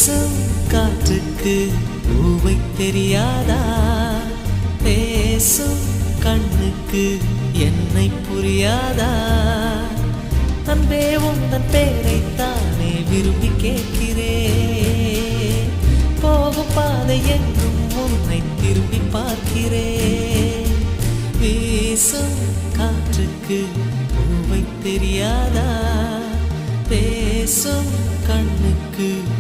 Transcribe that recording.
வீசும் காற்றுக்கு பூவை தெரியாதா? பேசும் கண்ணுக்கு என்னை புரியாதா? அன்பே உந்தன் பேரைத்தானே விரும்பி கேட்கிறேன். போகும் பாதை எங்கும் உன்னை திரும்பி பார்க்கிறேன். வீசும் காற்றுக்கு பூவை தெரியாதா? பேசும் கண்ணுக்கு